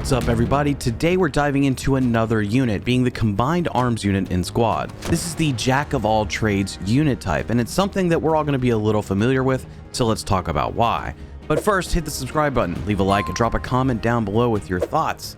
What's up, everybody? Today we're diving into another unit, being the Combined Arms unit in Squad. This is the Jack of all trades unit type, and it's something that we're all going to be a little familiar with, so let's talk about why. But first, hit the subscribe button, leave a like, and drop a comment down below with your thoughts.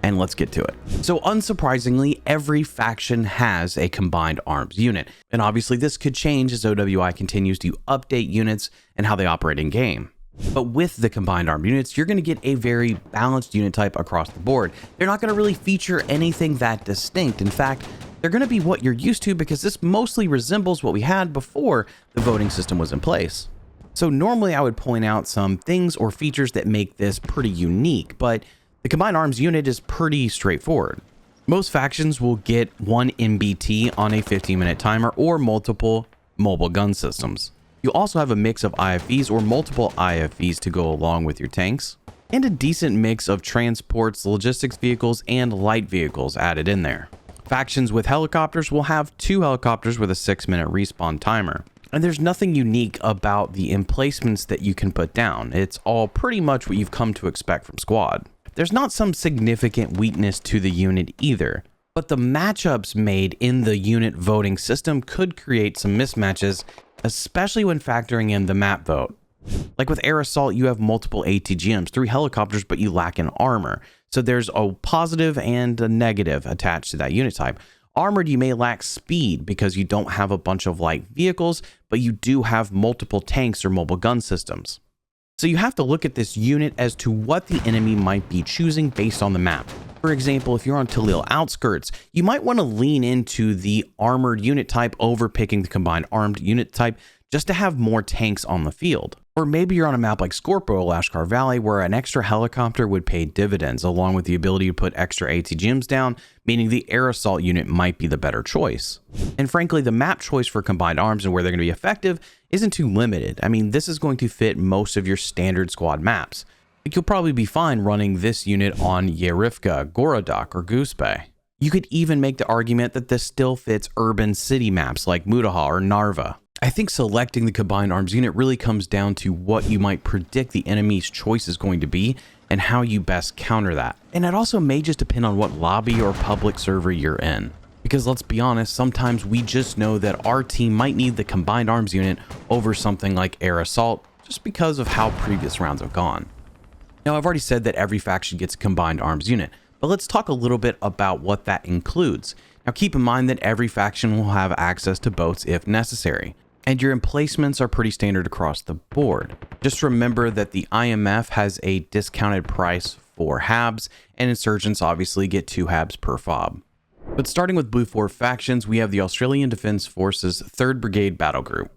And let's get to it. So unsurprisingly, every faction has a Combined Arms unit, and obviously this could change as OWI continues to update units and how they operate in game. But with the Combined Arms units, you're going to get a very balanced unit type across the board. They're not going to really feature anything that distinct. In fact, they're going to be what you're used to because this mostly resembles what we had before the voting system was in place. So normally I would point out some things or features that make this pretty unique, but the Combined Arms unit is pretty straightforward. Most factions will get one MBT on a 15-minute timer or multiple mobile gun systems. You also have a mix of IFVs or multiple IFVs to go along with your tanks, and a decent mix of transports, logistics vehicles, and light vehicles added in there. Factions with helicopters will have 2 helicopters with a 6-minute respawn timer. And there's nothing unique about the emplacements that you can put down. It's all pretty much what you've come to expect from Squad. There's not some significant weakness to the unit either, but the matchups made in the unit voting system could create some mismatches, especially when factoring in the map vote. Like with Air Assault, you have multiple ATGMs, 3 helicopters, but you lack in armor. So there's a positive and a negative attached to that unit type. Armored, you may lack speed because you don't have a bunch of light vehicles, but you do have multiple tanks or mobile gun systems. So you have to look at this unit as to what the enemy might be choosing based on the map. For example, if you're on Talil outskirts, you might want to lean into the armored unit type over picking the combined armed unit type just to have more tanks on the field. Or maybe you're on a map like Scorpio or Lashkar Valley where an extra helicopter would pay dividends along with the ability to put extra ATGMs down, meaning the air assault unit might be the better choice. And frankly, the map choice for combined arms and where they're going to be effective isn't too limited. I mean, this is going to fit most of your standard squad maps. Like, you'll probably be fine running this unit on Yerifka, Gorodok, or Goose Bay. You could even make the argument that this still fits urban city maps like Mutaha or Narva. I think selecting the Combined Arms unit really comes down to what you might predict the enemy's choice is going to be and how you best counter that. And it also may just depend on what lobby or public server you're in. Because let's be honest, sometimes we just know that our team might need the Combined Arms unit over something like Air Assault just because of how previous rounds have gone. Now, I've already said that every faction gets a Combined Arms unit, but let's talk a little bit about what that includes. Now, keep in mind that every faction will have access to boats if necessary, and your emplacements are pretty standard across the board. Just remember that the IMF has a discounted price for HABs, and insurgents obviously get 2 HABs per fob. But starting with Blue 4 factions, we have the Australian Defence Forces 3rd Brigade Battle Group.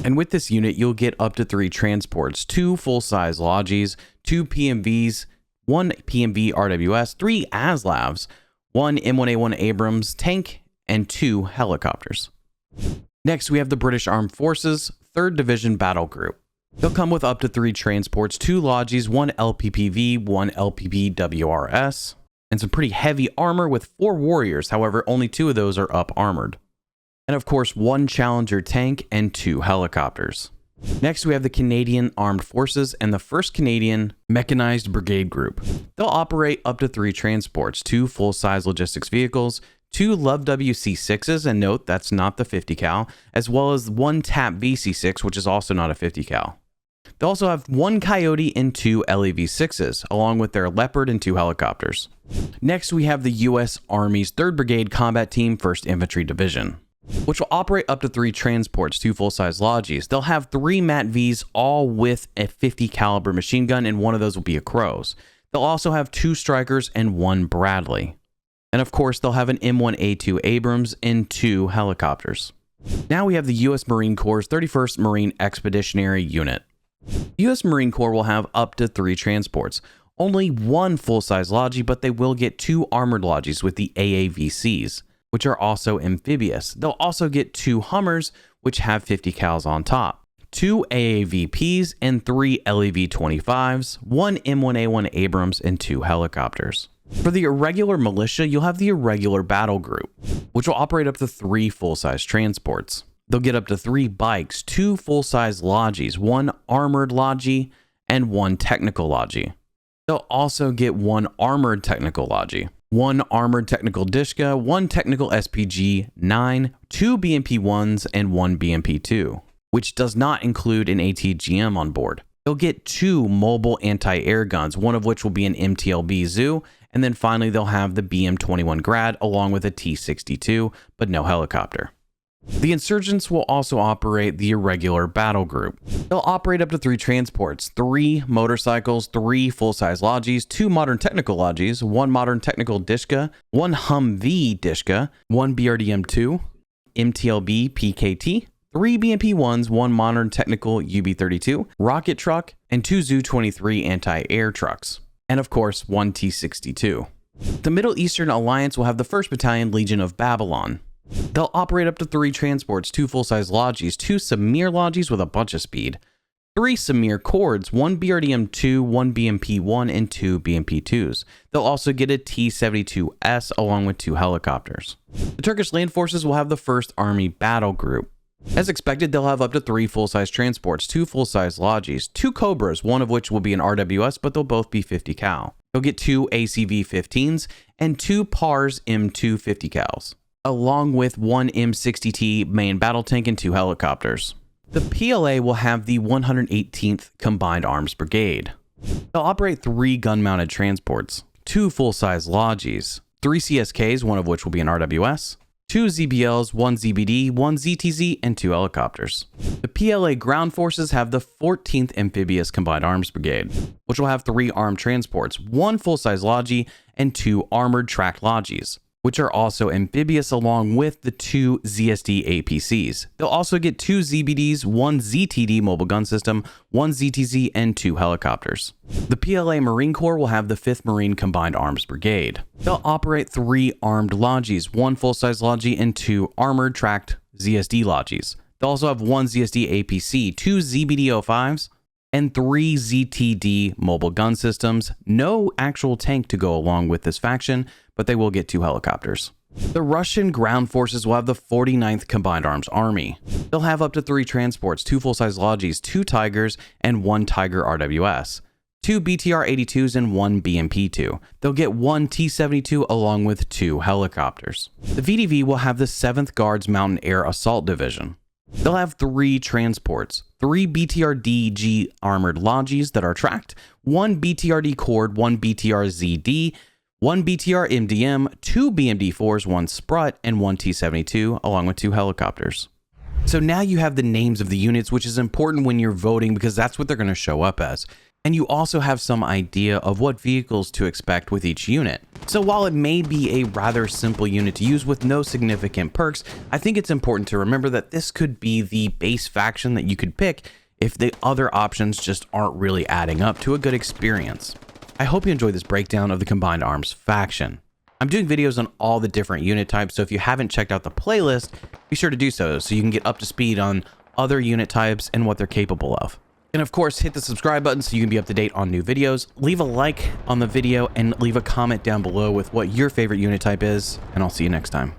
And with this unit, you'll get up to 3 transports, 2 full-size Lodgies, 2 PMVs, 1 PMV RWS, 3 ASLAVs, 1 M1A1 Abrams tank, and 2 helicopters. Next, we have the British Armed Forces 3rd Division Battle Group. They'll come with up to 3 transports, 2 Lodgies, 1 LPPV, 1 LPPWRS, and some pretty heavy armor with 4 warriors. However, only 2 of those are up armored. And of course, 1 Challenger tank and 2 helicopters. Next, we have the Canadian Armed Forces and the 1st Canadian Mechanized Brigade Group. They'll operate up to 3 transports, 2 full-size logistics vehicles, 2 Love WC6s, and note that's not the 50 cal, as well as 1 TAP VC6, which is also not a 50 cal. They also have 1 Coyote and 2 LEV6s, along with their Leopard and 2 helicopters. Next, we have the U.S. Army's 3rd Brigade Combat Team 1st Infantry Division, which will operate up to 3 transports, 2 full-size Lodgies. They'll have 3 MAT-Vs, all with a 50 caliber machine gun, and one of those will be a Crows. They'll also have 2 Strikers and 1 Bradley. And of course, they'll have an M1A2 Abrams and 2 helicopters. Now we have the U.S. Marine Corps' 31st Marine Expeditionary Unit. The U.S. Marine Corps will have up to 3 transports, only 1 full-size Lodgie, but they will get 2 armored Lodgies with the AAVCs, which are also amphibious. They'll also get 2 Hummers, which have 50 cals on top, 2 AAVPs and 3 LEV-25s, 1 M1A1 Abrams, and 2 helicopters. For the irregular militia, you'll have the Irregular Battle Group, which will operate up to 3 full-size transports. They'll get up to 3 bikes, 2 full-size Lodgies, 1 armored Lodgie, and 1 technical Lodgie. They'll also get 1 armored technical logi, 1 armored technical Dishka, 1 technical SPG 9, 2 BMP1s, and 1 BMP2, which does not include an ATGM on board. They'll get 2 mobile anti-air guns, one of which will be an MTLB Zoo, and then finally they'll have the BM21 Grad along with a T-62, but no helicopter. The insurgents will also operate the irregular battle group. They'll operate up to 3 transports, 3 motorcycles, 3 full-size logis, 2 modern technical logis, 1 modern technical Dishka, 1 Humvee Dishka, 1 BRDM-2, MTLB PKT, 3 BMP-1s, 1 modern technical UB-32, rocket truck, and 2 Zu-23 anti-air trucks. And of course, 1 T-62. The Middle Eastern Alliance will have the 1st Battalion Legion of Babylon. They'll operate up to 3 transports, 2 full-size logis, 2 Samir logis with a bunch of speed, 3 Samir Cords, 1 BRDM-2, 1 BMP-1, and 2 BMP-2s. They'll also get a T-72S along with 2 helicopters. The Turkish land forces will have the 1st Army Battle Group. As expected, they'll have up to 3 full-size transports, 2 full-size logis, 2 Cobras, one of which will be an RWS, but they'll both be 50 cal. They'll get 2 ACV-15s and 2 PARS M2 50 cals, along with 1 M60T main battle tank and 2 helicopters. The PLA will have the 118th Combined Arms Brigade. They'll operate 3 gun-mounted transports, 2 full-size logis, 3 CSKs, one of which will be an RWS, 2 ZBLs, 1 ZBD, 1 ZTZ, and 2 helicopters. The PLA ground forces have the 14th Amphibious Combined Arms Brigade, which will have 3 armed transports, 1 full-size logi, and 2 armored tracked logis, which are also amphibious along with the 2 ZSD APCs. They'll also get 2 ZBDs, 1 ZTD mobile gun system, 1 ZTZ, and 2 helicopters. The PLA Marine Corps will have the 5th Marine Combined Arms Brigade. They'll operate 3 armed logis, 1 full-size logi, and 2 armored tracked ZSD logis. They'll also have 1 ZSD APC, 2 ZBD-05s, and 3 ZTD mobile gun systems. No actual tank to go along with this faction, but they will get 2 helicopters. The Russian ground forces will have the 49th Combined Arms Army. They'll have up to 3 transports, 2 full-size logis, 2 Tigers, and 1 Tiger RWS, 2 BTR-82s, and 1 BMP-2. They'll get 1 T-72 along with 2 helicopters. The VDV will have the 7th Guards Mountain Air Assault Division. They'll have 3 transports, 3 BTR-DG armored logis that are tracked, 1 BTR-D Cord, 1 BTR-ZD, 1 BTR-MDM, 2 BMD-4s, 1 Sprut, and 1 T-72, along with 2 helicopters. So now you have the names of the units, which is important when you're voting because that's what they're going to show up as. And you also have some idea of what vehicles to expect with each unit. So while it may be a rather simple unit to use with no significant perks, I think it's important to remember that this could be the base faction that you could pick if the other options just aren't really adding up to a good experience. I hope you enjoyed this breakdown of the Combined Arms faction. I'm doing videos on all the different unit types, so if you haven't checked out the playlist, be sure to do so you can get up to speed on other unit types and what they're capable of. And of course, hit the subscribe button so you can be up to date on new videos. Leave a like on the video and leave a comment down below with what your favorite unit type is, and I'll see you next time.